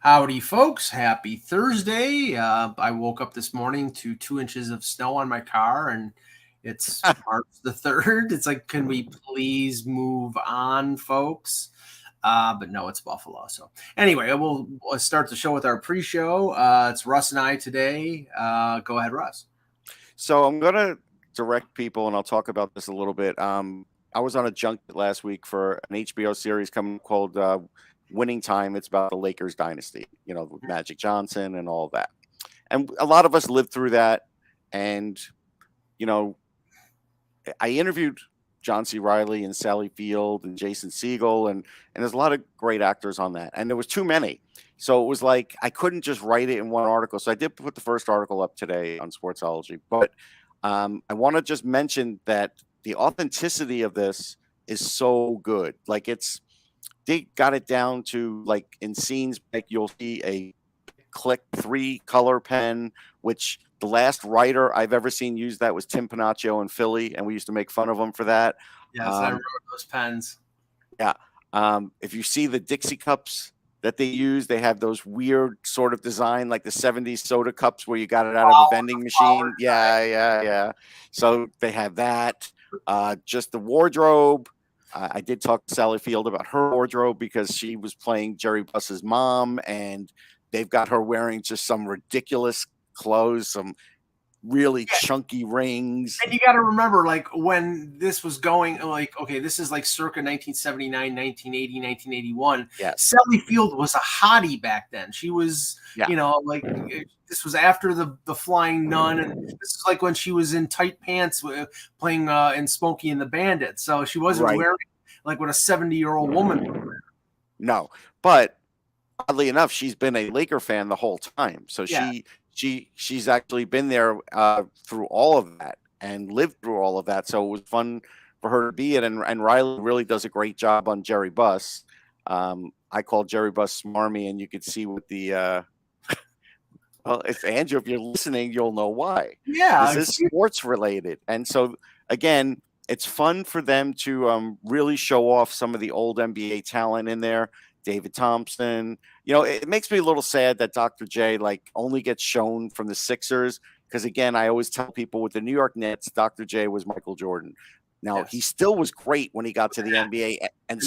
Howdy, folks. Happy Thursday. I woke up this morning to 2 inches of snow on my car, and it's March the 3rd. It's like, can we please move on, folks? But no, it's Buffalo. So anyway, we'll start the show with our pre-show. It's Russ and I today. Go ahead, Russ. So I'm going to direct people, and I'll talk about this a little bit. I was on a junket last week for an HBO series coming called Winning Time. It's about the Lakers dynasty, with Magic Johnson and all that. And a lot of us lived through that. And, I interviewed John C. Reilly and Sally Field and Jason Segel, and there's a lot of great actors on that. And there was too many. So it was like I couldn't just write it in one article. So I did put the first article up today on Sportsology. But I want to just mention that the authenticity of this is so good. Like they got it down to, like, in scenes, like you'll see a click 3-color pen, which the last writer I've ever seen use that was Tim Panaccio in Philly, and we used to make fun of him for that. Yes, I remember those pens. Yeah. If you see the Dixie cups that they use, they have those weird sort of design, like the 70s soda cups where you got it out of a vending machine. Yeah. So they have that. Just the wardrobe. I did talk to Sally Field about her wardrobe because she was playing Jerry Buss's mom, and they've got her wearing just some ridiculous clothes, some really chunky rings. And you got to remember, like, when this was going, like, okay, this is like circa 1979, 1980, 1981. Yes. Sally Field was a hottie back then. She was, like, this was after the Flying Nun, and this is like when she was in tight pants playing in Smokey and the Bandit. So she wasn't wearing like what a 70-year-old woman would wear. No, but oddly enough, she's been a Laker fan the whole time. So she's actually been there through all of that and lived through all of that. So it was fun for her to be it. And Riley really does a great job on Jerry Buss. I call Jerry Buss smarmy, and you could see what the well, if Andrew, if you're listening, you'll know why. Yeah, this is sports related. And so again, it's fun for them to really show off some of the old NBA talent in there. David Thompson. It makes me a little sad that Dr. J only gets shown from the Sixers, because again, I always tell people with the New York Nets, Dr. J was Michael Jordan. Now he still was great when he got to the NBA, and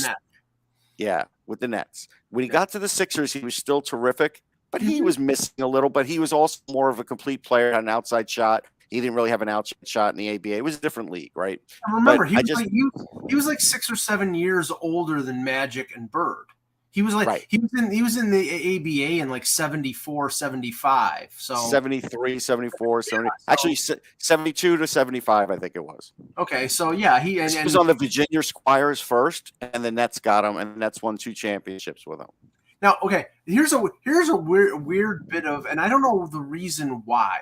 with the Nets. When he got to the Sixers, he was still terrific, but he was missing a little. But he was also more of a complete player, had an outside shot. He didn't really have an outside shot in the ABA. It was a different league, right? I remember, he was like 6 or 7 years older than Magic and Bird. He was like he was in the ABA in like 74, 75. So 73, 74, 70. Actually 72 to 75, I think it was. Okay, so yeah, he was on the Virginia Squires first, and the Nets got him, and the Nets won 2 championships with him. Now, okay, here's a weird bit of, and I don't know the reason why,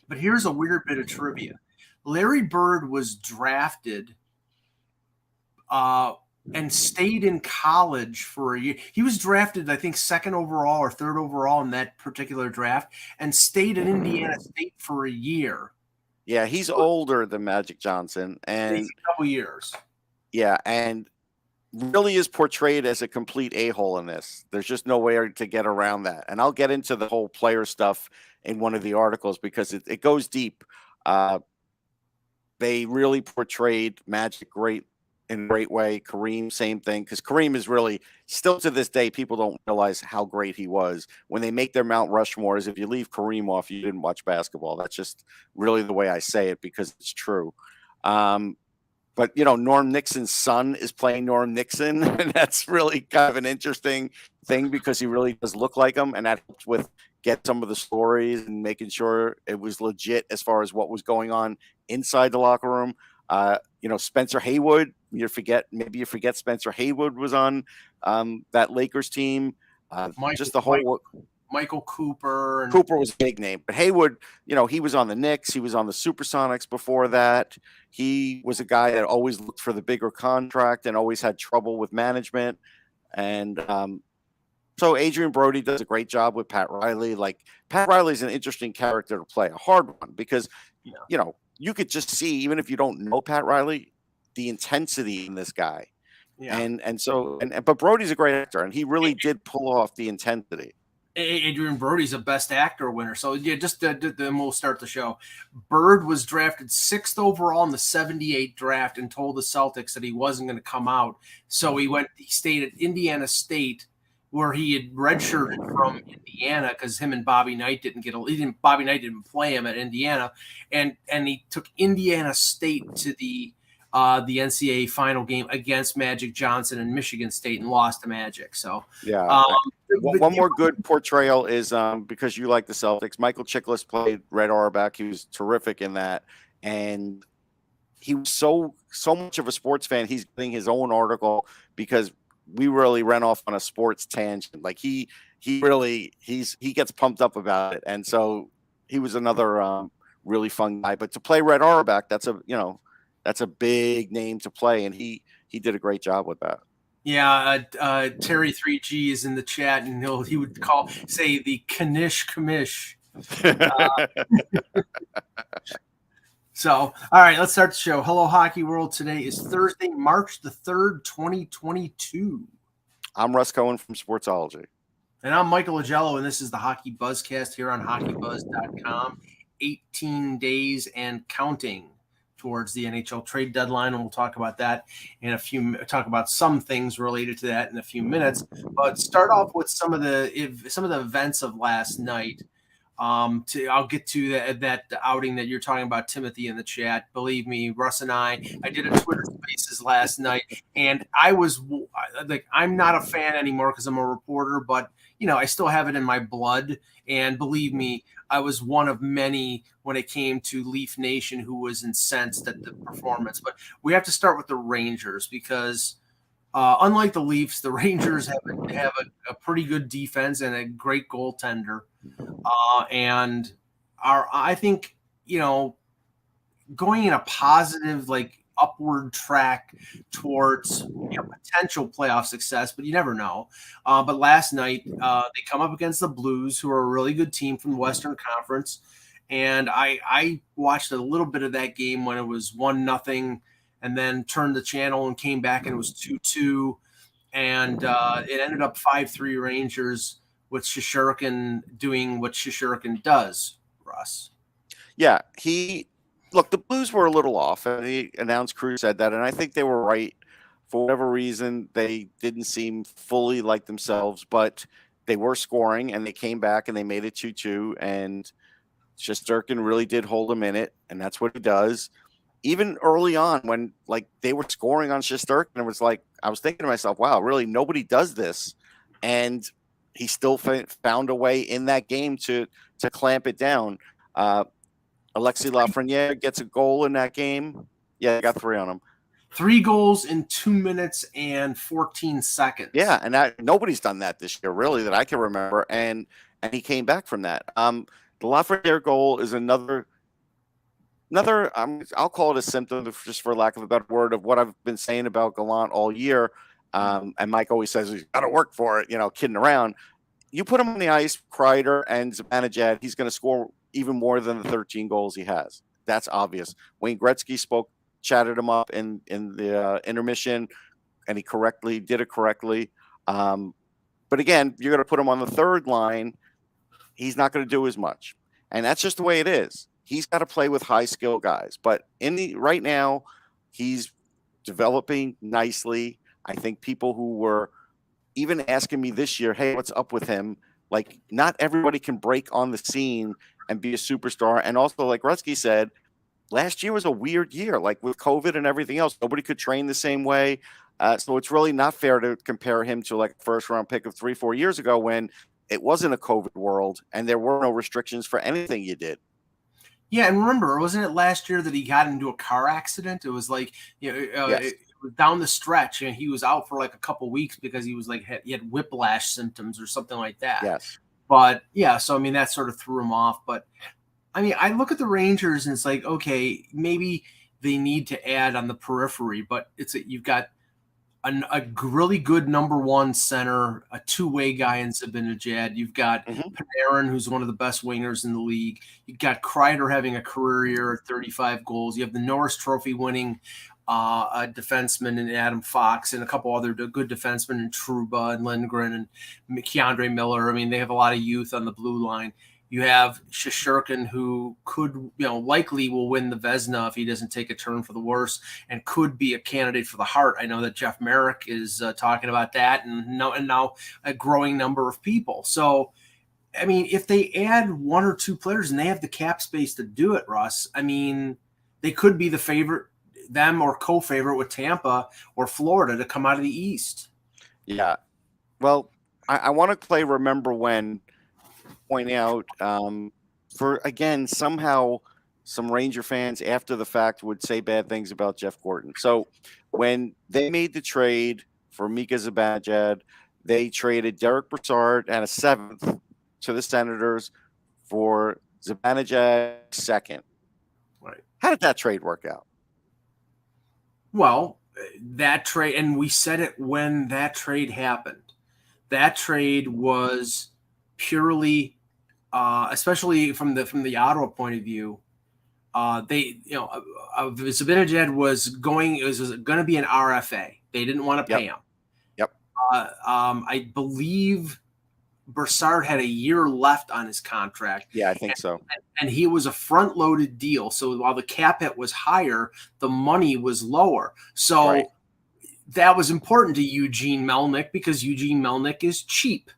but here's a weird bit of trivia. Larry Bird was drafted and stayed in college for a year. He was drafted, I think, 2nd overall or 3rd overall in that particular draft, and stayed at Indiana State for a year. Yeah, he's older than Magic Johnson, and a couple years. Yeah, and really is portrayed as a complete a-hole in this. There's just no way to get around that. And I'll get into the whole player stuff in one of the articles because it goes deep. They really portrayed Magic in a great way. Kareem, same thing, because Kareem is really, still to this day, people don't realize how great he was. When they make their Mount Rushmores, if you leave Kareem off, you didn't watch basketball. That's just really the way I say it because it's true. But, Norm Nixon's son is playing Norm Nixon, and that's really kind of an interesting thing because he really does look like him, and that helped with get some of the stories and making sure it was legit as far as what was going on inside the locker room. Spencer Haywood, maybe you forget Spencer Haywood was on that Lakers team. Michael Cooper. Cooper was a big name, but Haywood, he was on the Knicks. He was on the Supersonics before that. He was a guy that always looked for the bigger contract and always had trouble with management. And so Adrian Brody does a great job with Pat Riley. Like, Pat Riley's an interesting character to play, a hard one, because, you could just see, even if you don't know Pat Riley, the intensity in this guy. Yeah. But Brody's a great actor, and he really did pull off the intensity. Adrian Brody's a Best Actor winner. So yeah, then we'll start the show. Bird was drafted 6th overall in the '78 draft and told the Celtics that he wasn't going to come out. So he stayed at Indiana State, where he had redshirted from Indiana because him and Bobby Knight Bobby Knight didn't play him at Indiana, and he took Indiana State to the NCAA final game against Magic Johnson and Michigan State and lost to Magic. So Yeah. One more good portrayal is because you like the Celtics. Michael Chiklis played Red Auerbach. He was terrific in that, and he was so much of a sports fan. He's getting his own article because we really ran off on a sports tangent. Like he gets pumped up about it, and so he was another really fun guy. But to play Red Auerbach, that's a big name to play, and he did a great job with that. Yeah, Terry 3G is in the chat, and he would say the Kanish Kamish. So, all right, let's start the show. Hello, Hockey World. Today is Thursday, March the 3rd, 2022. I'm Russ Cohen from Sportsology. And I'm Michael Agello, and this is the Hockey Buzzcast here on HockeyBuzz.com. 18 days and counting towards the NHL trade deadline, and we'll talk about that talk about some things related to that in a few minutes. But start off with some of the events of last night. I'll get to that outing that you're talking about, Timothy, in the chat. Believe me, Russ and I did a Twitter Spaces last night, and I was like, I'm not a fan anymore because I'm a reporter, but I still have it in my blood. And believe me, I was one of many when it came to Leaf Nation who was incensed at the performance. But we have to start with the Rangers because unlike the Leafs, the Rangers have a pretty good defense and a great goaltender. And I think, going in a positive, upward track towards potential playoff success, but you never know. But last night, they come up against the Blues, who are a really good team from the Western Conference. And I watched a little bit of that game when it was 1-0, and then turned the channel and came back and it was 2-2. And it ended up 5-3 Rangers, with Shesterkin doing what Shesterkin does, Russ. Yeah, the Blues were a little off, and the announced crew said that, and I think they were right. For whatever reason, they didn't seem fully like themselves, but they were scoring, and they came back, and they made it 2-2, and Shesterkin really did hold them in it, and that's what he does. Even early on, when they were scoring on Shesterkin, it was I was thinking to myself, wow, really, nobody does this, and he still found a way in that game to clamp it down. Alexis Lafreniere gets a goal in that game. Yeah, I got 3 on him. 3 goals in 2 minutes and 14 seconds. Yeah, and nobody's done that this year, really, that I can remember. And he came back from that. The Lafreniere goal is another. I'll call it a symptom, just for lack of a better word, of what I've been saying about Gallant all year. And Mike always says he's got to work for it, kidding around. You put him on the ice, Kreider and Zibanejad, he's going to score even more than the 13 goals he has. That's obvious. Wayne Gretzky chatted him up in the intermission, and he did it correctly. But again, you're going to put him on the third line, he's not going to do as much. And that's just the way it is. He's got to play with high skill guys. But right now, he's developing nicely. I think people who were even asking me this year, hey, what's up with him? Not everybody can break on the scene and be a superstar. And also, like Rutsky said, last year was a weird year, with COVID and everything else. Nobody could train the same way. So it's really not fair to compare him to a first-round pick of 3-4 years ago when it wasn't a COVID world and there were no restrictions for anything you did. Yeah, and remember, wasn't it last year that he got into a car accident? It was yes. Down the stretch, and he was out for a couple weeks because he was he had whiplash symptoms or something like that. Yes. But yeah, so that sort of threw him off. But I look at the Rangers and it's okay, maybe they need to add on the periphery, but you've got a really good number one center, a two-way guy in Zibanejad. You've got Panarin, who's one of the best wingers in the league. You've got Kreider having a career year at 35 goals. You have the Norris Trophy winning a defenseman in Adam Fox and a couple other good defensemen in Truba and Lindgren and Keandre Miller. I mean, they have a lot of youth on the blue line. You have Shesterkin, who could, likely will win the Vezina if he doesn't take a turn for the worse, and could be a candidate for the Hart. I know that Jeff Merrick is talking about that, and now a growing number of people. So, I mean, if they add one or two players and they have the cap space to do it, Russ, I mean, they could be the favorite, them or co-favorite with Tampa or Florida to come out of the East. Yeah. Well, I want to play Remember When, point out for, again, somehow some Ranger fans after the fact would say bad things about Jeff Gorton. So when they made the trade for Mika Zibanejad, they traded Derek Brassard and a 7th to the Senators for Zibanejad 2nd. Right. How did that trade work out? Well, that trade, and we said it when that trade happened. That trade was purely, especially from the Ottawa point of view, Zibanejad was going to be an RFA. They didn't want to pay him. Yep. I believe Brassard had a year left on his contract. Yeah, I think so. And he was a front-loaded deal. So while the cap hit was higher, the money was lower. So that was important to Eugene Melnyk because Eugene Melnyk is cheap.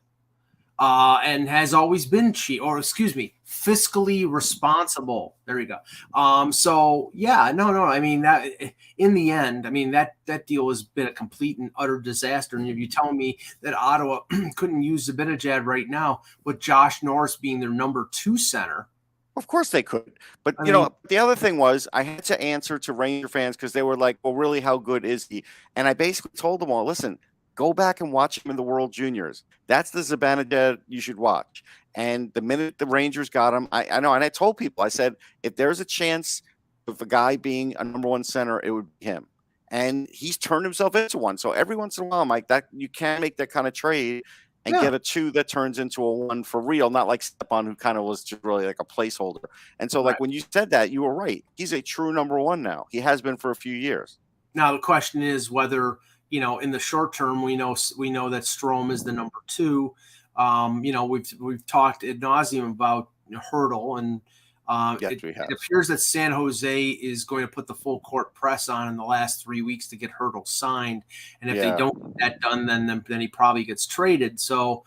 And has always been cheap, or excuse me, fiscally responsible. There you go. So yeah, no. I mean, that in the end, I mean, that deal has been a complete and utter disaster. And if you tell me that Ottawa couldn't use Zibanejad right now with Josh Norris being their number 2 center, of course they could. But, the other thing was I had to answer to Ranger fans because they were like, well, really, how good is he? And I basically told them all, listen, go back and watch him in the World Juniors. That's the Zibanejad you should watch. And the minute the Rangers got him, I know. And I told people, I said, if there's a chance of a guy being a number 1 center, it would be him. And he's turned himself into one. So every once in a while, Mike, that you can make that kind of trade and get a 2 that turns into a 1 for real, not like Stepan, who kind of was just really like a placeholder. And so, like, when you said that, you were right. He's a true number 1 now. He has been for a few years. Now the question is whether, in the short term, we know that Strome is the number 2. We've talked ad nauseum about Hurdle, and it appears that San Jose is going to put the full court press on in the last 3 weeks to get Hurdle signed. And if they don't get that done, then he probably gets traded. So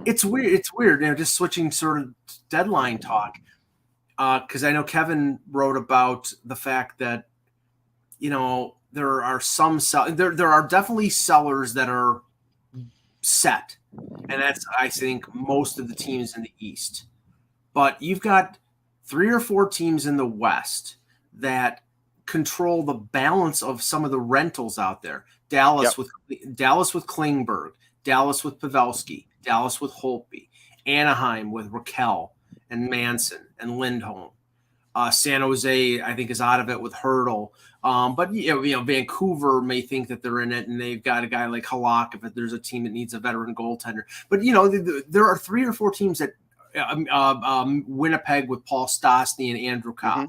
it's weird. It's weird. Just switching sort of deadline talk, because I know Kevin wrote about the fact that there are there are definitely sellers that are set, and that's, I think, most of the teams in the East. But you've got 3 or 4 teams in the West that control the balance of some of the rentals out there. Dallas with Klingberg, Dallas with Pavelski, Dallas with Holtby, Anaheim with Raquel and Manson and Lindholm. San Jose, I think, is out of it with Hurdle. But Vancouver may think that they're in it, and they've got a guy like Halak if there's a team that needs a veteran goaltender. But there are 3 or 4 teams that Winnipeg with Paul Stastny and Andrew Copp. Mm-hmm.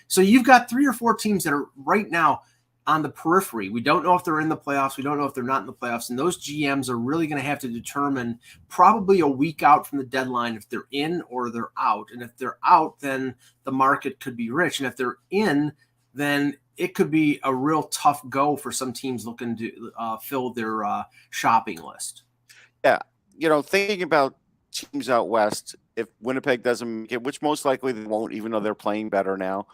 So you've got 3 or 4 teams that are right now on the periphery. We don't know if they're in the playoffs. We don't know if they're not in the playoffs. And those GMs are really going to have to determine probably a week out from the deadline if they're in or they're out. And if they're out, then the market could be rich. And if they're in, then it could be a real tough go for some teams looking to fill their shopping list. Yeah. Thinking about teams out West, if Winnipeg doesn't make it, which most likely they won't, even though they're playing better now.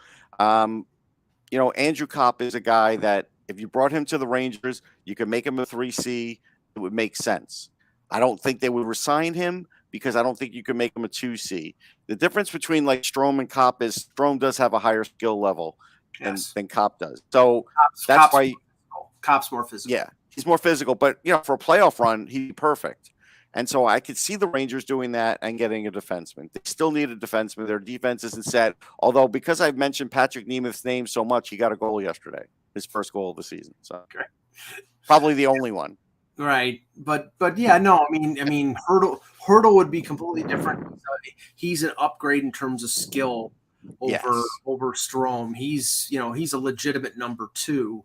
Andrew Copp is a guy that if you brought him to the Rangers, you could make him a 3C. It would make sense. I don't think they would resign him because I don't think you could make him a 2C. The difference between like Strome and Copp is Strome does have a higher skill level than Copp does. So that's why Copp's more physical. Yeah, he's more physical. But, for a playoff run, he'd be perfect. And so I could see the Rangers doing that and getting a defenseman. They still need a defenseman. Their defense isn't set. Although, because I've mentioned Patrick Nemeth's name so much, he got a goal yesterday, his first goal of the season. So probably the only one. Right. But yeah, no, I mean, Hurdle would be completely different. He's an upgrade in terms of skill over Strome. He's a legitimate number 2.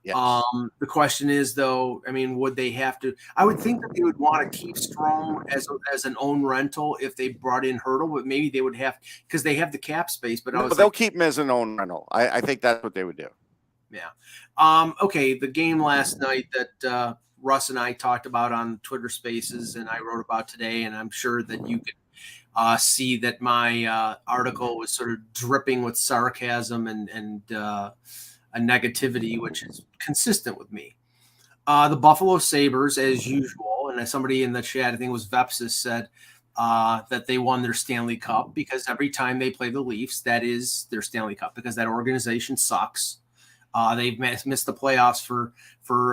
Yes. The question is, though, I mean, would they have to? I would think that they would want to keep Strome as an own rental if they brought in Hurdle, but maybe they would have because they have the cap space. But they'll keep him as an own rental. I think that's what they would do. Yeah. Okay. The game last night that Russ and I talked about on Twitter Spaces, and I wrote about today, and I'm sure that you can see that my article was sort of dripping with sarcasm and a negativity, which is consistent with me. The Buffalo Sabres, as usual, and as somebody in the chat, I think it was Vepsis, said that they won their Stanley Cup because every time they play the Leafs, that is their Stanley Cup because that organization sucks. They've missed the playoffs for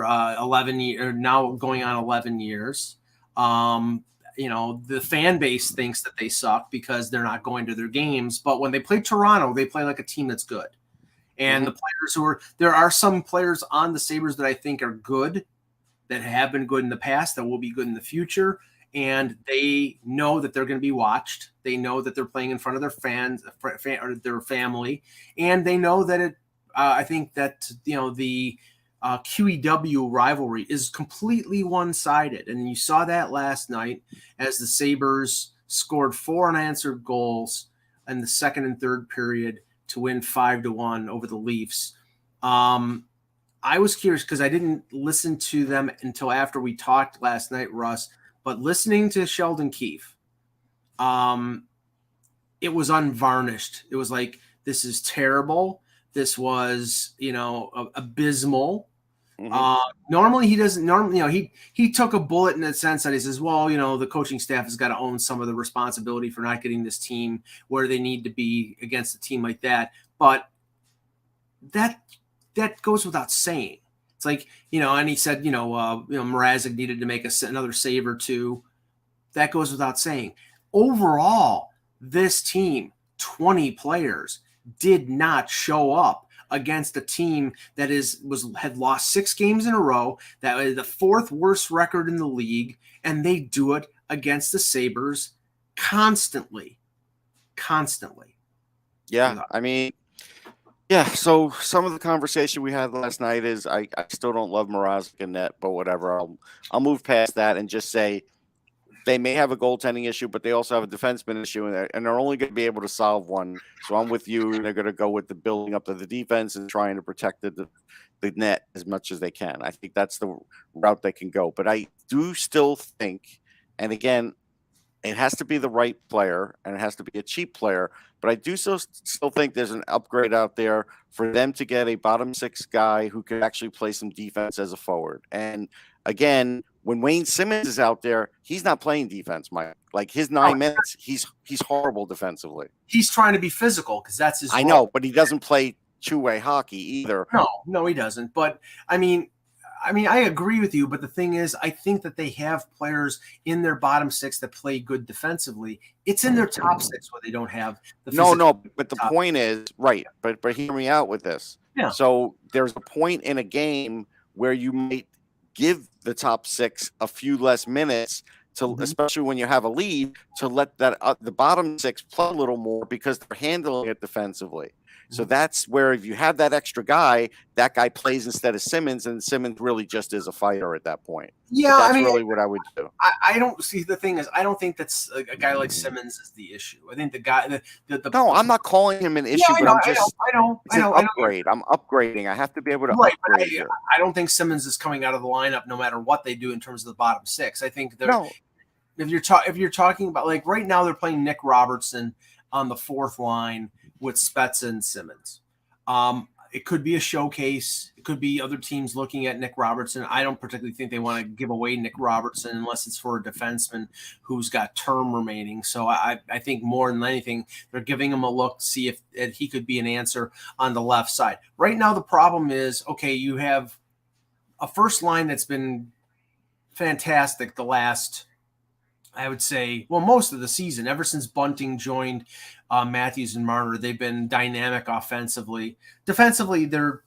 11 years, now going on 11 years. The fan base thinks that they suck because they're not going to their games. But when they play Toronto, they play like a team that's good. And the players there are some players on the Sabres that I think are good, that have been good in the past, that will be good in the future. And they know that they're going to be watched. They know that they're playing in front of their fans or their family. And they know that I think that, the QEW rivalry is completely one-sided. And you saw that last night as the Sabres scored 4 unanswered goals in the second and third period to win 5-1 over the Leafs. I was curious because I didn't listen to them until after we talked last night, Russ, but listening to Sheldon Keefe, it was unvarnished. It was like, this is terrible. This was, abysmal. Normally he doesn't he took a bullet in the sense that he says, well, the coaching staff has got to own some of the responsibility for not getting this team where they need to be against a team like that. But that goes without saying. It's like, and he said, Mrazek needed to make another save or two. That goes without saying. Overall, this team, 20 players, did not show up against a team that had lost 6 games in a row, that was the 4th worst record in the league, and they do it against the Sabres constantly. Yeah, I mean, yeah, so some of the conversation we had last night is I still don't love Mrazek in net, but whatever. I'll move past that and just say they may have a goaltending issue, but they also have a defenseman issue, and they're only going to be able to solve one. So I'm with you. They're going to go with the building up of the defense and trying to protect the net as much as they can. I think that's the route they can go. But I do still think, and again, it has to be the right player and it has to be a cheap player. But I do still think there's an upgrade out there for them to get a bottom 6 guy who can actually play some defense as a forward. And again, when Wayne Simmons is out there, he's not playing defense, Mike. Like his 9 minutes, he's horrible defensively. He's trying to be physical because that's his role. I know, but he doesn't play two-way hockey either. No, he doesn't. But I mean, I agree with you. But the thing is, I think that they have players in their bottom 6 that play good defensively. It's in their top 6 where they don't have the No. But the point is, right. But hear me out with this. Yeah. So there's a point in a game where you might give the top 6 a few less minutes to, especially when you have a lead, to let that the bottom 6 play a little more because they're handling it defensively. So that's where if you have that extra guy, that guy plays instead of Simmons, and Simmons really just is a fighter at that point. Yeah, that's really what I would do. I don't see the thing is I don't think that's a guy like Simmons is the issue. I think the guy No, I'm not calling him an issue, but I'm just I know. upgrade. I'm upgrading. I have to be able to upgrade here. I don't think Simmons is coming out of the lineup no matter what they do in terms of the bottom 6. I think if you're talking about like right now they're playing Nick Robertson on the 4th line with Spezza and Simmons. It could be a showcase. It could be other teams looking at Nick Robertson. I don't particularly think they want to give away Nick Robertson unless it's for a defenseman who's got term remaining. So I think more than anything, they're giving him a look to see if he could be an answer on the left side. Right now, the problem is, okay, you have a first line that's been fantastic the last, I would say, well, most of the season, ever since Bunting joined Matthews and Marner, they've been dynamic offensively. Defensively, they're,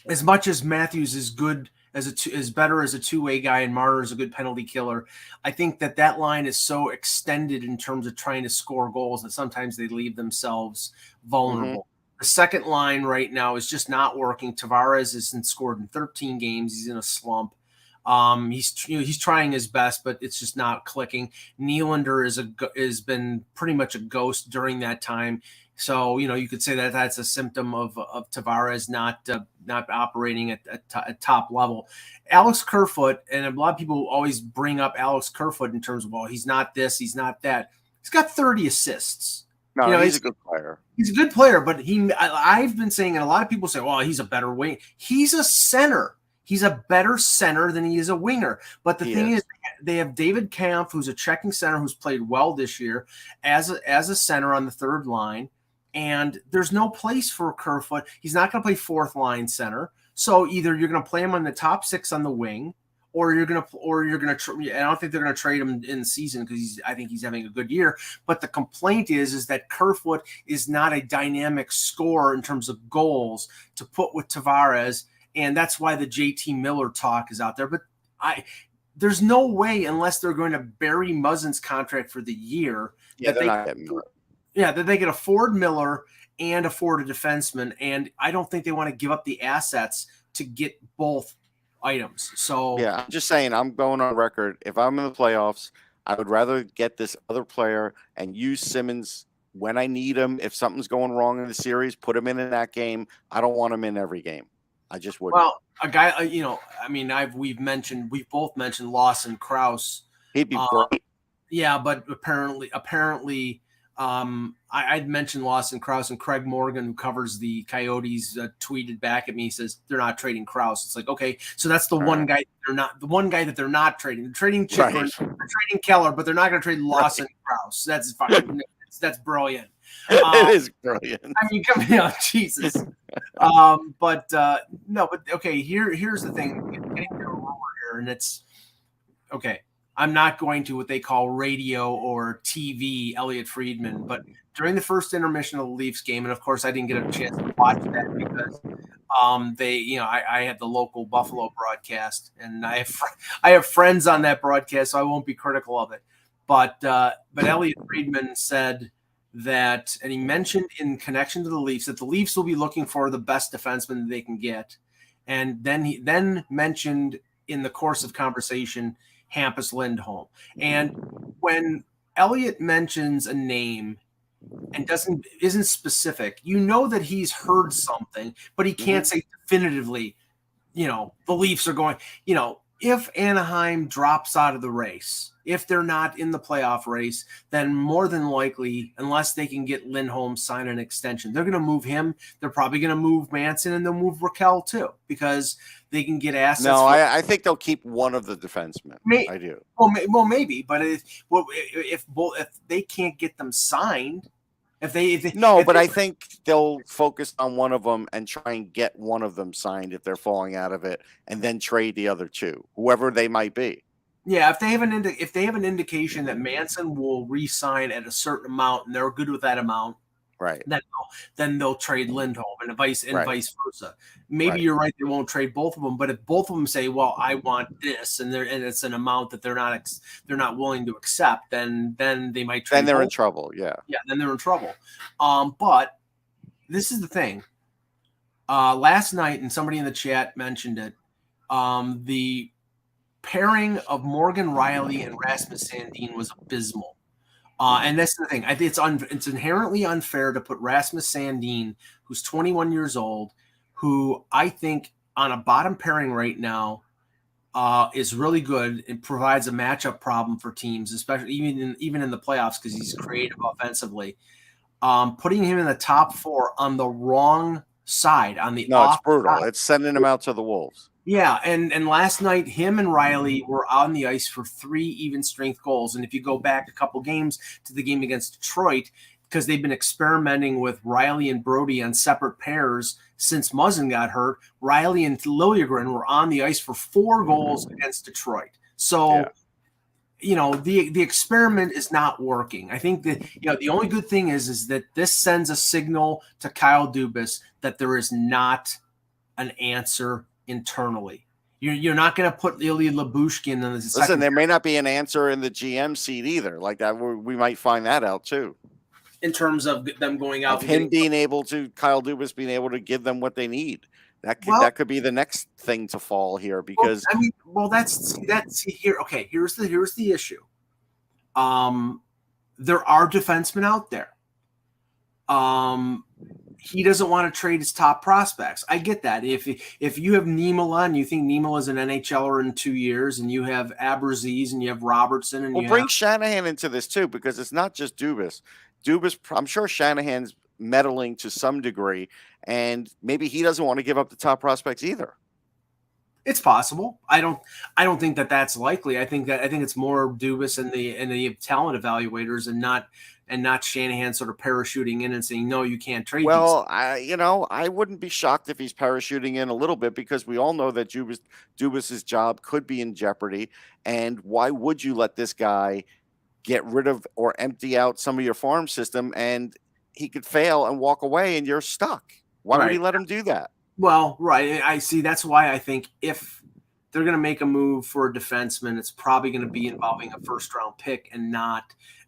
as much as Matthews is good is better as a two-way guy and Marner is a good penalty killer, I think that line is so extended in terms of trying to score goals that sometimes they leave themselves vulnerable. The second line right now is just not working. Tavares isn't scored in 13 games. He's in a slump. He's trying his best, but it's just not clicking. Nylander has been pretty much a ghost during that time. So you could say that that's a symptom of Tavares not operating at top level. Alex Kerfoot, and a lot of people always bring up Alex Kerfoot in terms of, well, he's not this, he's not that. He's got 30 assists. No, he's a good player. He's a good player, but I've been saying, and a lot of people say, well, he's a better wing. He's a center. He's a better center than he is a winger. But the thing is, they have David Kampf, who's a checking center, who's played well this year as a center on the third line. And there's no place for Kerfoot. He's not going to play fourth line center. So either you're going to play him on the top six on the wing, or you're gonna. I don't think they're gonna trade him in the season because I think he's having a good year. But the complaint is that Kerfoot is not a dynamic scorer in terms of goals to put with Tavares, and that's why the JT Miller talk is out there. But there's no way, unless they're going to bury Muzzin's contract for the year, that they can afford Miller and afford a defenseman. And I don't think they want to give up the assets to get both items. So yeah, I'm just saying, I'm going on record. If I'm in the playoffs, I would rather get this other player and use Simmons when I need him. If something's going wrong in the series, put him in that game. I don't want him in every game. I just wouldn't. Well, a guy, we've both mentioned Lawson Krause. He'd be great. Yeah, but apparently, I'd mentioned Lawson Krause, and Craig Morgan, who covers the Coyotes, tweeted back at me. He says they're not trading Krause. It's like, okay, so that's the one guy that they're not trading. They're trading Chipper, they're trading Keller, but they're not going to trade Lawson Krause. That's fucking that's brilliant. It is brilliant. I mean, Jesus. But okay. Here's the thing. Getting to a rumor here, and it's okay. I'm not going to what they call radio or TV Elliot Friedman, but during the first intermission of the Leafs game, and of course I didn't get a chance to watch that because I had the local Buffalo broadcast, and I have friends on that broadcast, so I won't be critical of it. But Elliot Friedman said that, and he mentioned in connection to the Leafs, that the Leafs will be looking for the best defenseman they can get, and then he mentioned in the course of conversation Hampus Lindholm. And when Elliot mentions a name and isn't specific, that he's heard something, but he can't say definitively, the Leafs are going, if Anaheim drops out of the race, if they're not in the playoff race, then more than likely, unless they can get Lindholm sign an extension, they're going to move him. They're probably going to move Manson, and they'll move Raquel too, because they can get assets. No, I think they'll keep one of the defensemen. I do. Well, maybe, but if they can't get them signed, I think they'll focus on one of them and try and get one of them signed if they're falling out of it, and then trade the other two, whoever they might be. Yeah, if they have an indication that Manson will re-sign at a certain amount and they're good with that amount, right? Then they'll trade Lindholm and vice versa. Maybe you're right; they won't trade both of them. But if both of them say, "Well, I want this," and it's an amount that they're not willing to accept, then they might trade. Then they're in trouble. Yeah. Then they're in trouble. But this is the thing. Last night, and somebody in the chat mentioned it. The pairing of Morgan Rielly and Rasmus Sandin was abysmal. And that's the thing. I think it's inherently unfair to put Rasmus Sandin, who's 21 years old, who I think on a bottom pairing right now is really good and provides a matchup problem for teams, especially even in the playoffs, because he's creative offensively. Putting him in the top four on the wrong side, it's brutal. Side. It's sending him out to the wolves. Yeah, and last night, him and Rielly were on the ice for 3 even strength goals. And if you go back a couple games to the game against Detroit, because they've been experimenting with Rielly and Brody on separate pairs since Muzzin got hurt, Rielly and Liljegren were on the ice for 4 goals against Detroit. So, the experiment is not working. I think that, the only good thing is that this sends a signal to Kyle Dubas that there is not an answer internally. You're not going to put Ilya Lyubushkin in the Listen, there may not be an answer in the GM seat either. Like that, we might find that out too. in terms of them going out Of and him getting. being able to, Kyle Dubas being able to give them what they need. Well, That could be the next thing to fall here, because I mean, that's here. Okay, here's the issue. There are defensemen out there. He doesn't want to trade his top prospects. I get that. If you have Niemela and you think Niemela is an NHLer in 2 years, and you have Aberzies and you have Robertson and we'll you bring have Shanahan into this too, because it's not just Dubas. I'm sure Shanahan's meddling to some degree, and maybe he doesn't want to give up the top prospects either. it's possible. I don't think that that's likely. I think it's more Dubas and the talent evaluators and not Shanahan sort of parachuting in and saying, no, you can't trade these. Well, I wouldn't be shocked if he's parachuting in a little bit, because we all know that Dubas's job could be in jeopardy. And why would you let this guy get rid of or empty out some of your farm system, and he could fail and walk away and you're stuck? Why would he let him do that? Well, right. I see. That's why I think if they're going to make a move for a defenseman, it's probably going to be involving a first-round pick and not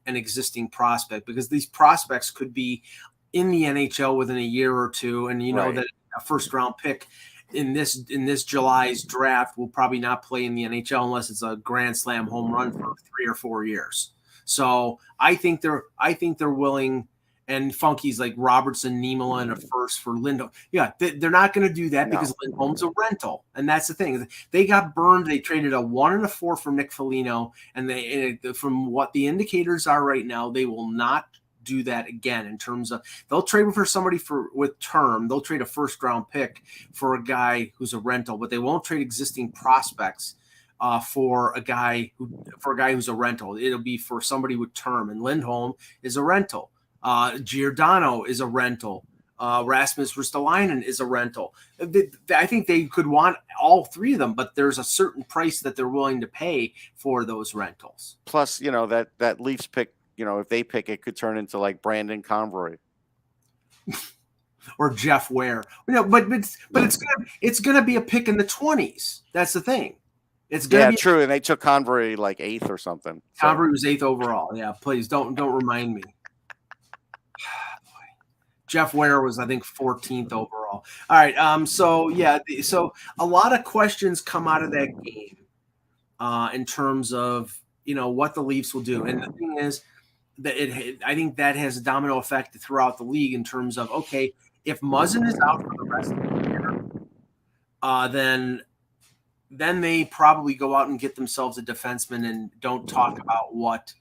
an existing prospect, because these prospects could be in the NHL within a year or two, and you know that a first-round pick in this July's draft will probably not play in the NHL unless it's a grand slam home run for 3 or 4 years. So I think they're willing. And Funky's like Robertson, Niemela, and a first for Lindholm. Yeah, they're not going to do that because Lindholm's a rental, and that's the thing. They got burned. They traded a 1 and a 4 for Nick Foligno, and from what the indicators are right now, they will not do that again. In terms of, they'll trade for somebody with term. They'll trade a first round pick for a guy who's a rental, but they won't trade existing prospects for a guy who's a rental. It'll be for somebody with term, and Lindholm is a rental. Giordano is a rental. Rasmus Ristolainen is a rental. I think they could want all three of them, but there's a certain price that they're willing to pay for those rentals. Plus, that Leafs pick, if they pick it, could turn into like Brandon Conroy or Jeff Ware. But it's gonna be a pick in the 20s. That's the thing. It's gonna be true. And they took Conroy like 8th or something. Conroy was 8th overall. Yeah, please don't remind me. Jeff Ware was, I think, 14th overall. All right. So a lot of questions come out of that game in terms of what the Leafs will do. And the thing is that I think that has a domino effect throughout the league in terms of, okay, if Muzzin is out for the rest of the year, then they probably go out and get themselves a defenseman and don't talk about what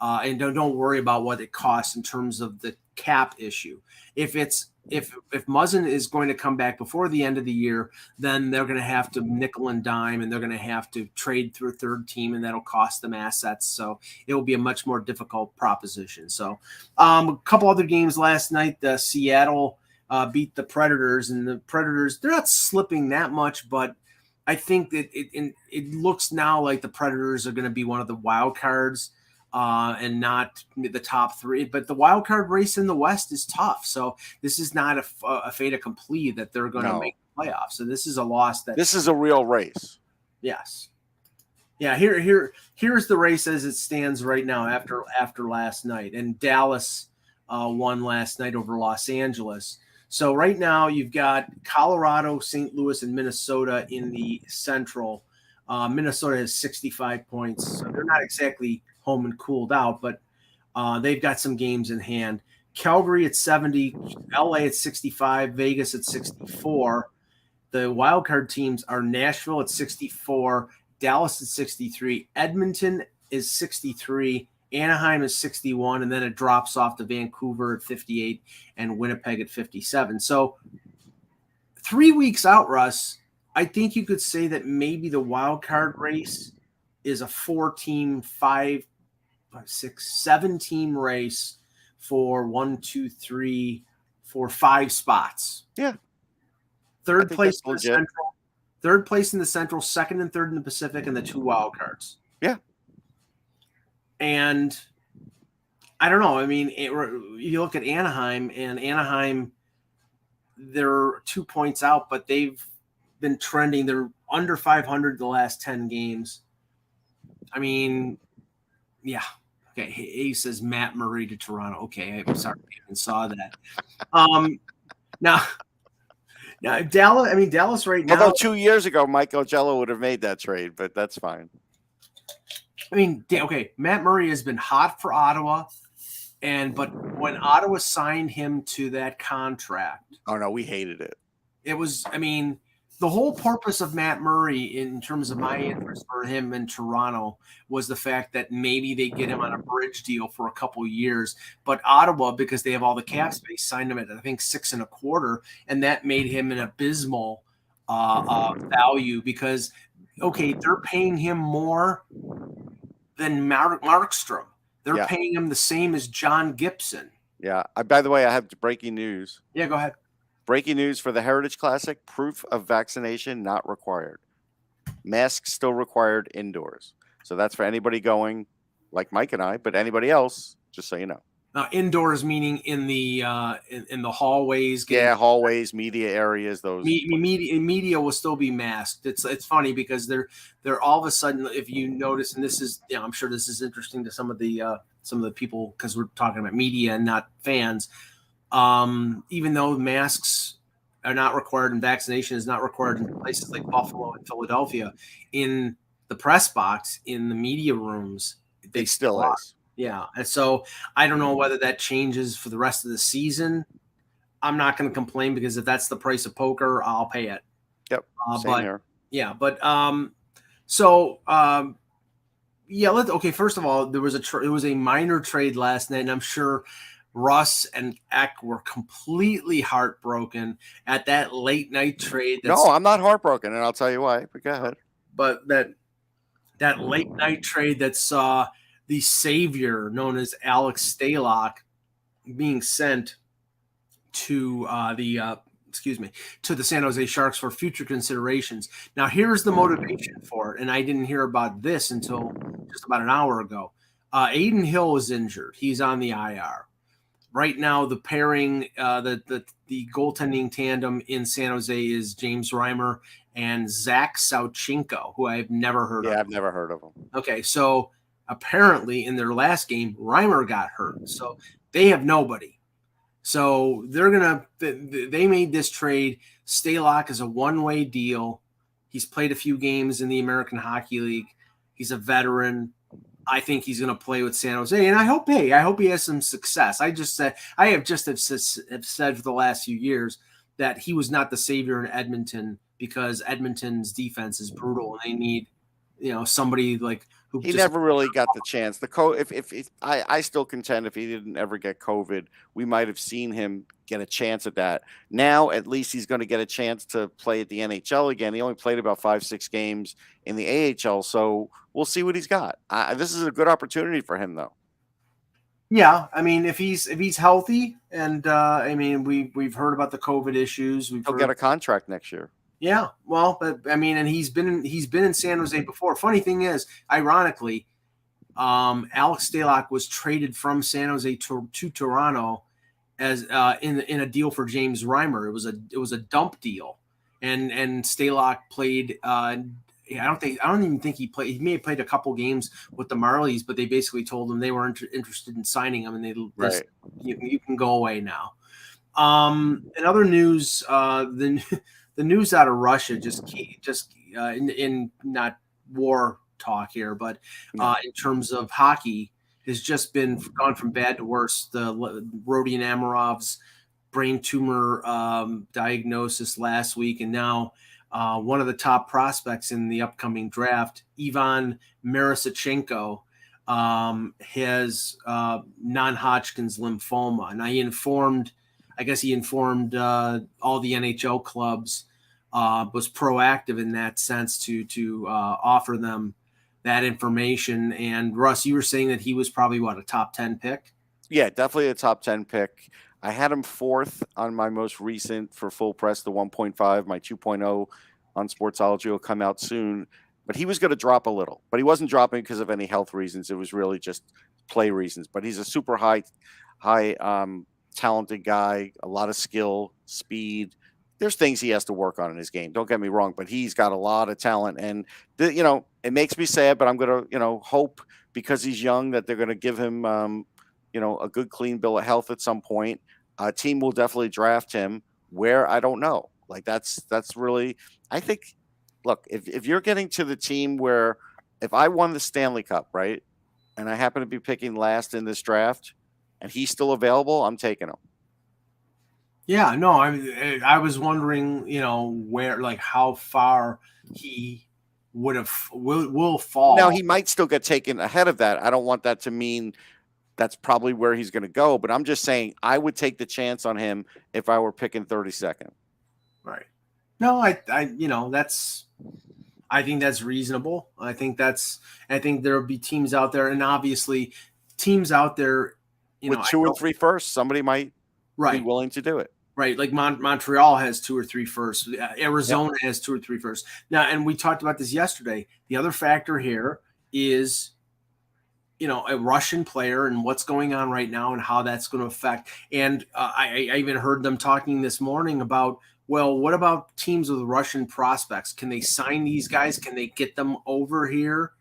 and don't worry about what it costs in terms of the cap issue. If Muzzin is going to come back before the end of the year, then they're going to have to nickel and dime, and they're going to have to trade through a third team, and that'll cost them assets. So it will be a much more difficult proposition. So a couple other games last night. Seattle beat the Predators, and the Predators, they're not slipping that much, but I think that it looks now like the Predators are going to be one of the wild cards. And not the top 3, but the wild card race in the West is tough. So this is not a fait accompli that they're going to make the playoffs. So this is a loss. This is a real race. Yes. Yeah. Here's the race as it stands right now after last night. And Dallas won last night over Los Angeles. So right now you've got Colorado, St. Louis, and Minnesota in the Central. Minnesota has 65 points. So they're not exactly home and cooled out, but they've got some games in hand. Calgary at 70, LA at 65, Vegas at 64. The wildcard teams are Nashville at 64, Dallas at 63, Edmonton is 63, Anaheim is 61, and then it drops off to Vancouver at 58 and Winnipeg at 57. So 3 weeks out, Russ, I think you could say that maybe the wild card race is a 4-team, 7-team race for 5 spots. Yeah. Third place in the Central, second and third in the Pacific, and the 2 wild cards. Yeah. And I don't know. I mean, you look at Anaheim, and Anaheim, they're 2 points out, but they've been trending. They're under 500 the last 10 games. I mean, yeah. Okay, he says Matt Murray to Toronto. Okay, I'm sorry, I even saw that. Now Dallas. I mean Dallas right now. Although 2 years ago, Mike Ogello would have made that trade, but that's fine. I mean, okay, Matt Murray has been hot for Ottawa, but when Ottawa signed him to that contract, oh no, we hated it. It was. I mean, the whole purpose of Matt Murray, in terms of my interest for him in Toronto, was the fact that maybe they get him on a bridge deal for a couple of years. But Ottawa, because they have all the cap space, signed him at I think 6.25, and that made him an abysmal value because okay, they're paying him more than Markstrom. They're paying him the same as John Gibson. Yeah. By the way, I have breaking news. Yeah, go ahead. Breaking news for the Heritage Classic: proof of vaccination not required. Masks still required indoors. So that's for anybody going, like Mike and I, but anybody else, just so you know. Indoors meaning in the hallways. Hallways, media areas. Those media will still be masked. It's funny because they're all of a sudden, if you notice, and this is, I'm sure this is interesting to some of the people because we're talking about media and not fans. Even though masks are not required and vaccination is not required in places like Buffalo and Philadelphia, in the press box, in the media rooms, they still is. Yeah. And so I don't know whether that changes for the rest of the season. I'm not going to complain because if that's the price of poker, I'll pay it. Yep. Same here. Yeah. But, okay. First of all, there was it was a minor trade last night, and I'm sure Russ and Eck were completely heartbroken at that late night trade. No, I'm not heartbroken, and I'll tell you why. But go ahead. But that late night trade that saw the savior known as Alex Stalock being sent to the San Jose Sharks for future considerations. Now, here's the motivation for it, and I didn't hear about this until just about an hour ago. Aiden Hill is injured. He's on the IR. Right now, the pairing, the goaltending tandem in San Jose is James Reimer and Zach Sauchenko, who I've never heard of. Yeah, I've never heard of him. Okay, so apparently in their last game, Reimer got hurt. So they have nobody. So they made this trade. Stalock is a one-way deal. He's played a few games in the American Hockey League. He's a veteran. I think he's going to play with San Jose, and I hope he has some success. I have said for the last few years that he was not the savior in Edmonton because Edmonton's defense is brutal, and they need, somebody like who. He never really got the chance. I still contend if he didn't ever get COVID, we might have seen him get a chance at that. Now, at least he's going to get a chance to play at the NHL again. He only played about 5-6 games in the AHL, so we'll see what he's got. This is a good opportunity for him, though. Yeah, I mean, if he's healthy, and we've heard about the COVID issues. He'll get a contract next year. Yeah, well, but I mean, and he's been in San Jose before. Funny thing is, ironically, Alex Stalock was traded from San Jose to Toronto as in a deal for James Reimer. It was a dump deal, and Stalock played. I don't even think he played. He may have played a couple games with the Marlies, but they basically told him they weren't interested in signing him, and you can go away now. In other news, the news out of Russia in not war talk here, but in terms of hockey, has just gone from bad to worse. The Rodion Amarov's brain tumor diagnosis last week, and now one of the top prospects in the upcoming draft, Ivan Miroshnichenko, has non-Hodgkin's lymphoma. Now he informed all the NHL clubs, was proactive in that sense to offer them that information. And Russ, you were saying that he was probably a top 10 pick? Yeah, definitely a top 10 pick. I had him 4th on my most recent for Full Press, the 1.5. My 2.0 on Sportsology will come out soon. But he was going to drop a little. But he wasn't dropping because of any health reasons. It was really just play reasons. But he's a super high talented guy, a lot of skill, speed. There's things he has to work on in his game. Don't get me wrong, but he's got a lot of talent. And, it makes me sad, but I'm going to, hope because he's young that they're going to give him, a good clean bill of health at some point. A team will definitely draft him. Where, I don't know. Like that's really, I think. Look, if you're getting to the team where, if I won the Stanley Cup, right, and I happen to be picking last in this draft, and he's still available, I'm taking him. Yeah, no, I was wondering, where, like, how far he will fall. Now he might still get taken ahead of that. I don't want that to mean that's probably where he's going to go, but I'm just saying I would take the chance on him if I were picking 32nd. Right. No, I think that's reasonable. I think there'll be teams out there, and obviously teams out there, with 2 or 3 firsts, somebody might be willing to do it. Right, like Montreal has 2 or 3 firsts. Arizona has 2 or 3 firsts. Now, and we talked about this yesterday. The other factor here is, a Russian player and what's going on right now and how that's going to affect. And I even heard them talking this morning about, well, what about teams with Russian prospects? Can they sign these guys? Can they get them over here?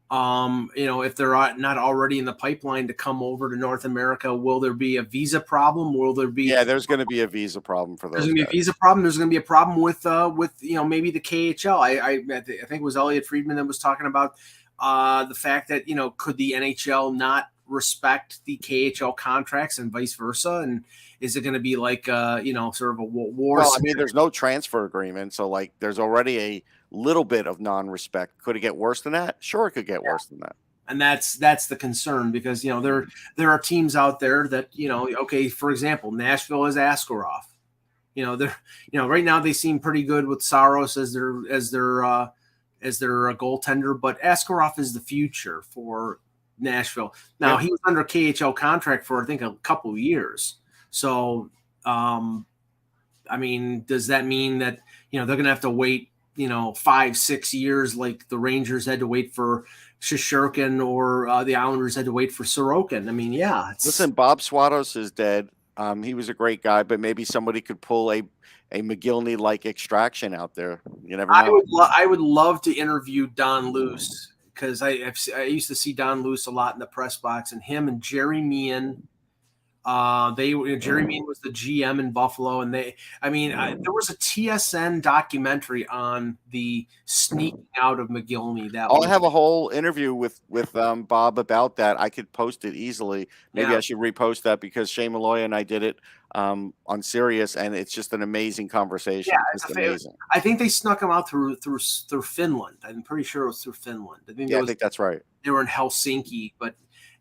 If they're not already in the pipeline to come over to North America, will there be a visa problem? Will there be? Yeah, there's going to be a visa problem for those. There's going to be a visa problem. There's going to be a problem with maybe the KHL. I think it was Elliot Friedman that was talking about the fact that could the NHL not respect the KHL contracts and vice versa, and is it going to be like sort of a war? Well, I mean, there's no transfer agreement, so like there's already a little bit of non-respect. Could it get worse than that? Sure, it could get worse than that. And that's the concern, because there are teams out there that okay, for example, Nashville has Askarov. They're right now they seem pretty good with Saros as their goaltender, but Askarov is the future for Nashville. Now he was under KHL contract for I think a couple of years. So, I mean, does that mean that they're going to have to wait 5-6 years like the Rangers had to wait for Shesterkin or the Islanders had to wait for Sorokin? I mean, yeah. Listen, Bob Swatos is dead. He was a great guy, but maybe somebody could pull a McGillney-like extraction out there. You never know. I would love to interview Don Luce, because I used to see Don Luce a lot in the press box, and him and Jerry Meehan. Jerry Meehan was the GM in Buffalo, and there was a TSN documentary on the sneaking out of McGillney. I'll have a whole interview with Bob about that. I could post it easily. Maybe I should repost that, because Shane Malloy and I did it on Sirius, and it's just an amazing conversation. Yeah, it's amazing. I think they snuck him out through Finland. I'm pretty sure it was through Finland. I think that's right. They were in Helsinki, but.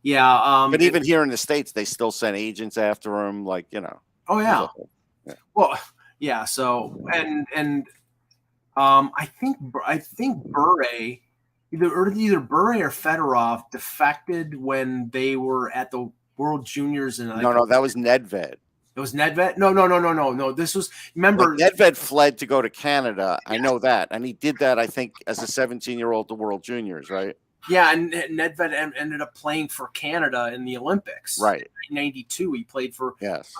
Yeah, but even here in the States, they still send agents after him, like Oh yeah. Well, yeah. So and I think Bure, either Bure or Fedorov defected when they were at the World Juniors, and no, that was Nedved. It was Nedved. No. This was, remember, Nedved fled to go to Canada. I know that, and he did that, I think, as a 17-year-old at the World Juniors, right? Yeah, and Nedved ended up playing for Canada in the Olympics. Right. In 1992, he played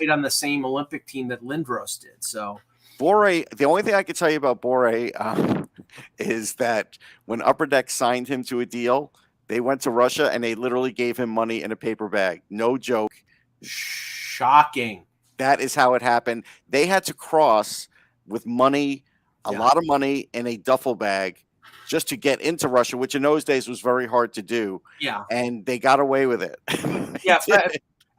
on the same Olympic team that Lindros did. So Bore, the only thing I could tell you about Bore is that when Upper Deck signed him to a deal, they went to Russia and they literally gave him money in a paper bag. No joke. Shocking. That is how it happened. They had to cross with money, a lot of money in a duffel bag, just to get into Russia, which in those days was very hard to do. Yeah. And they got away with it. Yeah.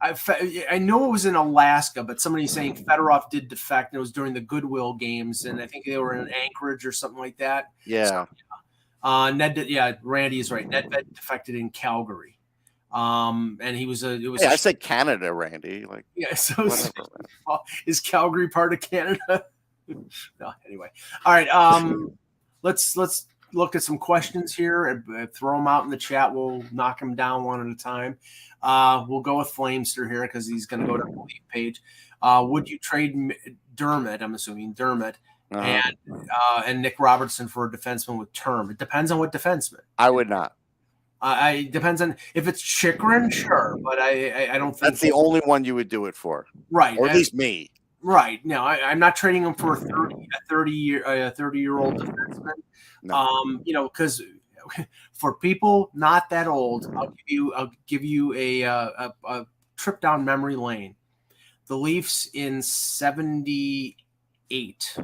I know it was in Alaska, but somebody's saying Fedorov did defect, and it was during the Goodwill games, and I think they were in Anchorage or something like that. Yeah. So, Randy is right. Nedved defected in Calgary. And I said Canada, Randy. Like, yeah, so is Calgary part of Canada? No, anyway. All right. Let's look at some questions here and throw them out in the chat. We'll knock them down one at a time. We'll go with Flamester here because he's going to go to the league page. Would you trade Dermott? I'm assuming Dermott and Nick Robertson for a defenseman with term. It depends on what defenseman. I would not. It depends on if it's Chychrun, sure, but I don't think that's the only one you would do it for, right? Or at least me. Right. No, I'm not trading him for a 30-year-old defenseman. No. Because for people not that old, I'll give you a trip down memory lane. The Leafs in 78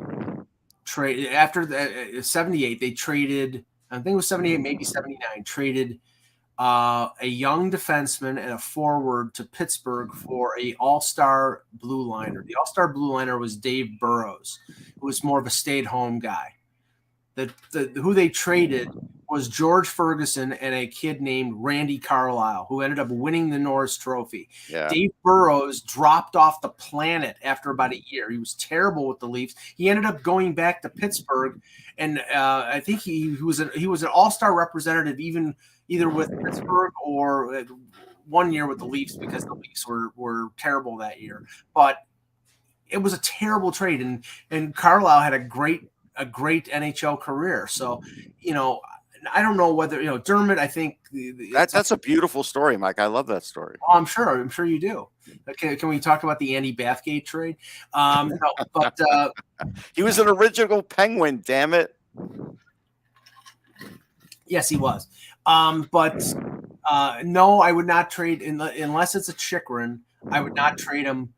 trade after the 78. They traded. I think it was 78, maybe 79. Traded a young defenseman and a forward to Pittsburgh for a all-star blue liner. The all-star blue liner was Dave Burrows, who was more of a stay-at-home guy. Who they traded was George Ferguson and a kid named Randy Carlisle, who ended up winning the Norris Trophy. Yeah. Dave Burrows dropped off the planet after about a year. He was terrible with the Leafs. He ended up going back to Pittsburgh, and I think he was an all-star representative either with Pittsburgh or 1 year with the Leafs, because the Leafs were terrible that year. But it was a terrible trade, and Carlisle had a great NHL career. So, I don't know whether, Dermott, I think that's a beautiful story, Mike. I love that story. Oh, I'm sure you do. Okay, can we talk about the Andy Bathgate trade? No, but he was an original Penguin, damn it. Yes, he was. But no, I would not trade unless it's a Chychrun. I would not trade him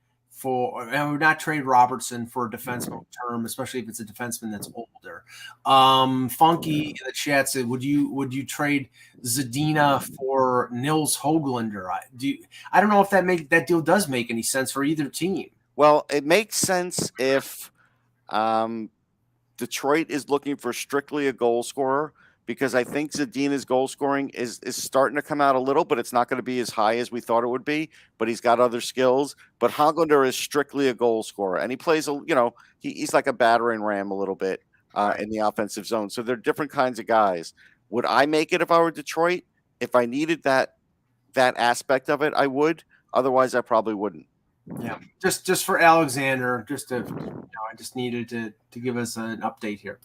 I would not trade Robertson for a defenseman term, especially if it's a defenseman that's older. Funky in the chat said, would you trade Zadina for Nils Höglander? I don't know if that deal does make any sense for either team. Well, it makes sense if Detroit is looking for strictly a goal scorer, because I think Zadina's goal scoring is starting to come out a little, but it's not going to be as high as we thought it would be. But he's got other skills. But Höglander is strictly a goal scorer, and he plays he's like a battering ram a little bit in the offensive zone. So they're different kinds of guys. Would I make it if I were Detroit? If I needed that aspect of it, I would. Otherwise, I probably wouldn't. Yeah, just for Alexander, I just needed to give us an update here.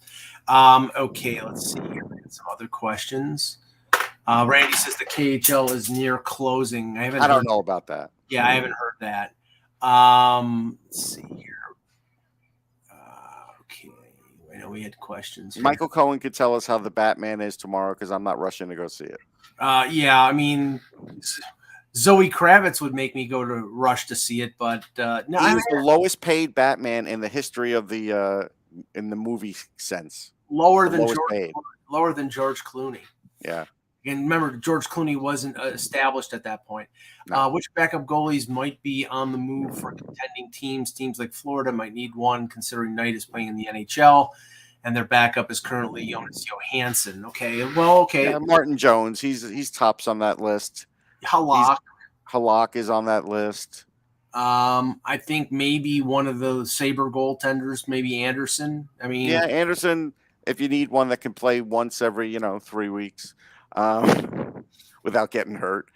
Okay, let's see here. We got some other questions. Randy says the KHL is near closing. I don't know about that. Yeah, I haven't heard that. Let's see here. Okay, I know we had questions here. Michael Cohen could tell us how the Batman is tomorrow, because I'm not rushing to go see it. Yeah, I mean, Zoe Kravitz would make me go to rush to see it, but no. He's the lowest paid Batman in the history of the in the movie sense. Lower than George Clooney. Yeah. And remember, George Clooney wasn't established at that point. No. Which backup goalies might be on the move for contending teams? Teams like Florida might need one, considering Knight is playing in the NHL, and their backup is currently Jonas Johansson. Okay, well, okay. Yeah, Martin Jones, he's tops on that list. Halak is on that list. I think maybe one of the Sabre goaltenders, maybe Anderson. I mean, yeah, Anderson. If you need one that can play once every 3 weeks, without getting hurt,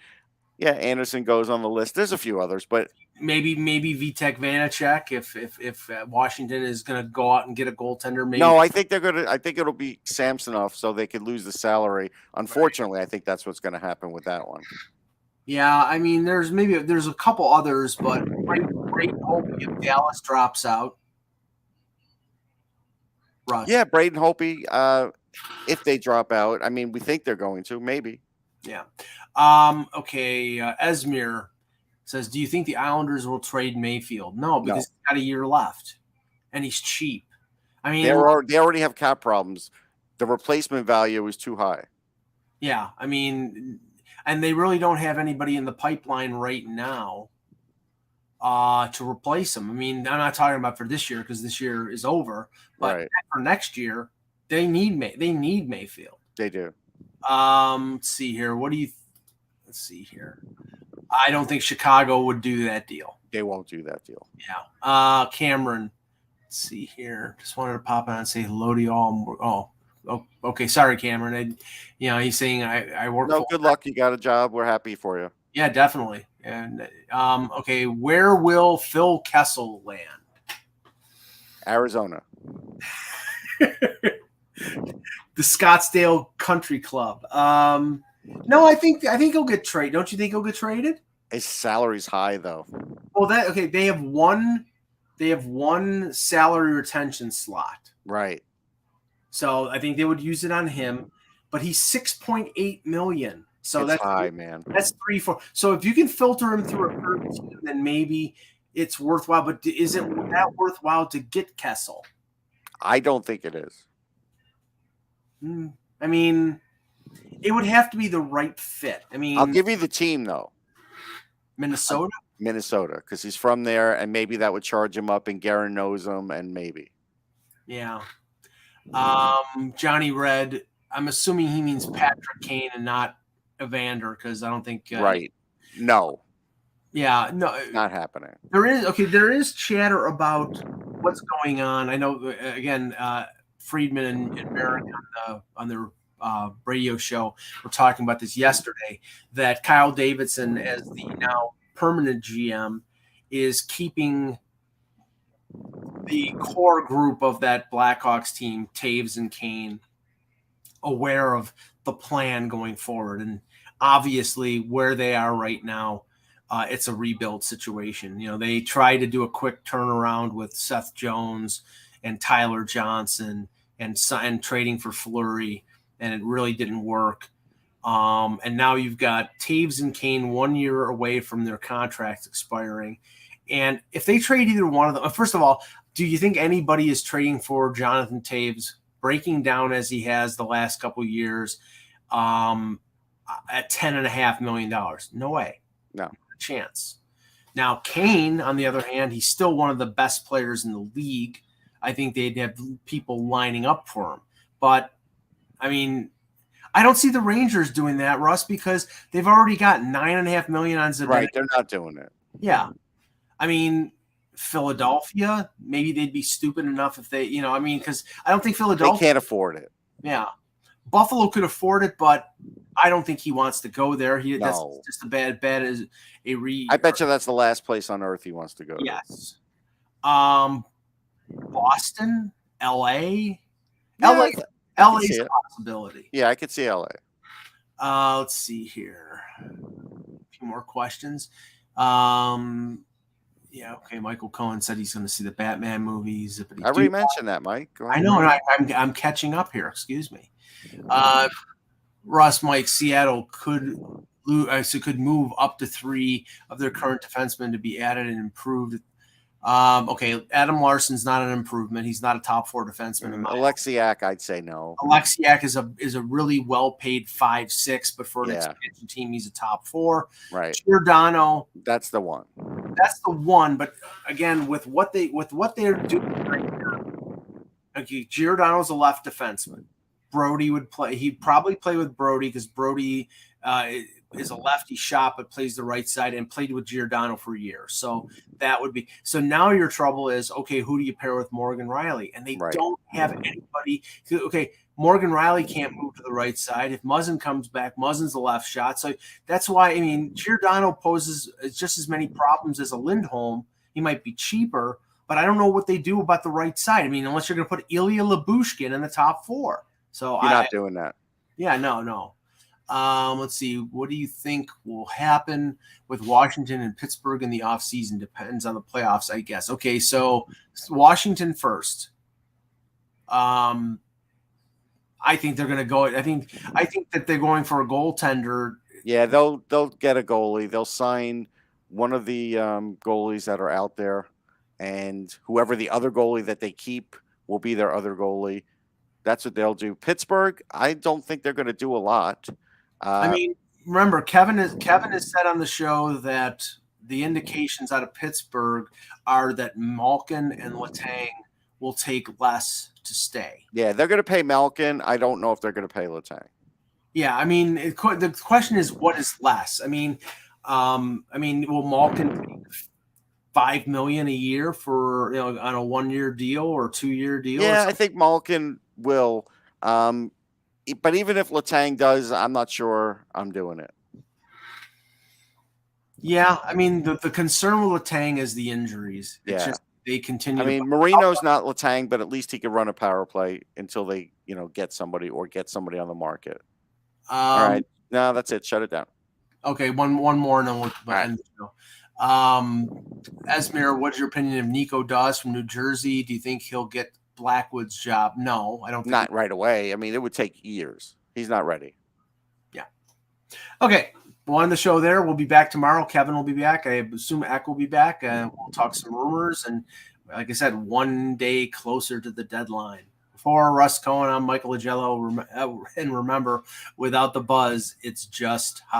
yeah, Anderson goes on the list. There's a few others, but maybe Vitek Vanacek if Washington is going to go out and get a goaltender. Maybe. No, I think I think it'll be Samsonov, so they could lose the salary. Unfortunately, right. I think that's what's going to happen with that one. Yeah, I mean, there's a couple others, but great hope if Dallas drops out. Russ. Yeah, Braden Holtby, if they drop out. I mean, we think they're going to, maybe. Yeah. Okay, Esmir says, do you think the Islanders will trade Mayfield? No, because he's got a year left, and he's cheap. I mean, they already have cap problems. The replacement value is too high. Yeah, I mean, and they really don't have anybody in the pipeline right now to replace him. I mean, I'm not talking about for this year because this year is over, but for next year, they need Mayfield. They do. Let's see here. Let's see here. I don't think Chicago would do that deal. They won't do that deal. Yeah. Cameron. Let's see here. Just wanted to pop on and say hello to y'all. Oh, okay. Sorry, Cameron. He's saying I work. No, good luck. You got a job. We're happy for you. Yeah, definitely. And okay, where will Phil Kessel land? Arizona. The Scottsdale Country Club. No, I think he'll get traded. Don't you think he'll get traded? His salary's high though. Well, they have one salary retention slot. Right. So I think they would use it on him. but he's 6.8 million. So it's high, man. That's 3-4. So if you can filter him through a current team, then maybe it's worthwhile. But is it that worthwhile to get Kessel? I don't think it is. I mean, it would have to be the right fit. I mean, I'll give you the team though. Minnesota, because he's from there, and maybe that would charge him up, and Guerin knows him, and maybe. Yeah. Johnny Red. I'm assuming he means Patrick Kane and not Evander, because I don't think. Right. No. Yeah. No. Not happening. There is chatter about what's going on. I know. Again, Friedman and Barrett on their radio show were talking about this yesterday, that Kyle Davidson, as the now permanent GM, is keeping the core group of that Blackhawks team, Taves and Kane, aware of the plan going forward. And obviously where they are right now, it's a rebuild situation. They tried to do a quick turnaround with Seth Jones and Tyler Johnson and trading for Fleury, and it really didn't work. And now you've got Taves and Kane 1 year away from their contracts expiring. And if they trade either one of them, first of all, do you think anybody is trading for Jonathan Taves, breaking down as he has the last couple of years, at $10.5 million? No way. No. Not a chance. Now, Kane, on the other hand, he's still one of the best players in the league. I think they'd have people lining up for him. But, I mean, I don't see the Rangers doing that, Russ, because they've already got $9.5 million on Zibanejad. Right, they're not doing it. Yeah. I mean, Philadelphia, maybe they'd be stupid enough if they, because I don't think Philadelphia. They can't afford it. Yeah. Buffalo could afford it, but I don't think he wants to go there. That's just a bad bet as a I bet you that's the last place on earth he wants to go. Yes. Boston, LA. Yeah, LA is a possibility. Yeah, I could see LA. Let's see here. A few more questions. Yeah, okay. Michael Cohen said he's going to see the Batman movies. I already mentioned that, Mike. I know, and I'm catching up here. Excuse me. Russ, Mike, Seattle could move up to 3 of their current defensemen to be added and improved. Okay, Adam Larson's not an improvement. He's not a top 4 defenseman. Alexiak, I'd say no. Alexiak is a really well-paid 5-6, but for an expansion team, he's a top 4. Right. Giordano. That's the one. But again, with what they're doing right now, okay, Giordano's a left defenseman. Brody would play. He'd probably play with Brody because Brody is a lefty shot, but plays the right side and played with Giordano for years. So that would be. So now your trouble is, okay, who do you pair with Morgan Riley? And they don't have anybody. Okay, Morgan Riley can't move to the right side. If Muzzin comes back, Muzzin's the left shot. So that's why, I mean, Giordano poses just as many problems as a Lindholm. He might be cheaper, but I don't know what they do about the right side. I mean, unless you're going to put Ilya Lyubushkin in the top 4. So you're not doing that. Yeah, no. Let's see. What do you think will happen with Washington and Pittsburgh in the offseason? Depends on the playoffs, I guess. Okay, so Washington first. I think they're going to go. I think that they're going for a goaltender. Yeah, they'll get a goalie. They'll sign one of the goalies that are out there, and whoever the other goalie that they keep will be their other goalie. That's what they'll do. Pittsburgh, I don't think they're going to do a lot. I mean, remember, Kevin has said on the show that the indications out of Pittsburgh are that Malkin and Letang will take less to stay. Yeah, they're going to pay Malkin. I don't know if they're going to pay Letang. Yeah, I mean, the question is, what is less? I mean, will Malkin take $5 million a year for on a 1-year deal or 2-year deal? Yeah, I think Malkin will. But even if Letang does, I'm not sure I'm doing it. Yeah, I mean, the concern with Letang is the injuries. It's just they continue. I mean, Marino's not Letang, but at least he can run a power play until they, get somebody on the market. All right. No, that's it. Shut it down. Okay, one more and then we'll end the show. Esmir, what's your opinion of Nico Dawes from New Jersey? Do you think he'll get Blackwood's job? No, I don't think. Not right away. I mean, it would take years. He's not ready. Yeah. Okay. We'll end the show there. We'll be back tomorrow. Kevin will be back. I assume Eck will be back. We'll talk some rumors. And like I said, one day closer to the deadline. For Russ Cohen, I'm Michael Agello. And remember, without the buzz, it's just hockey.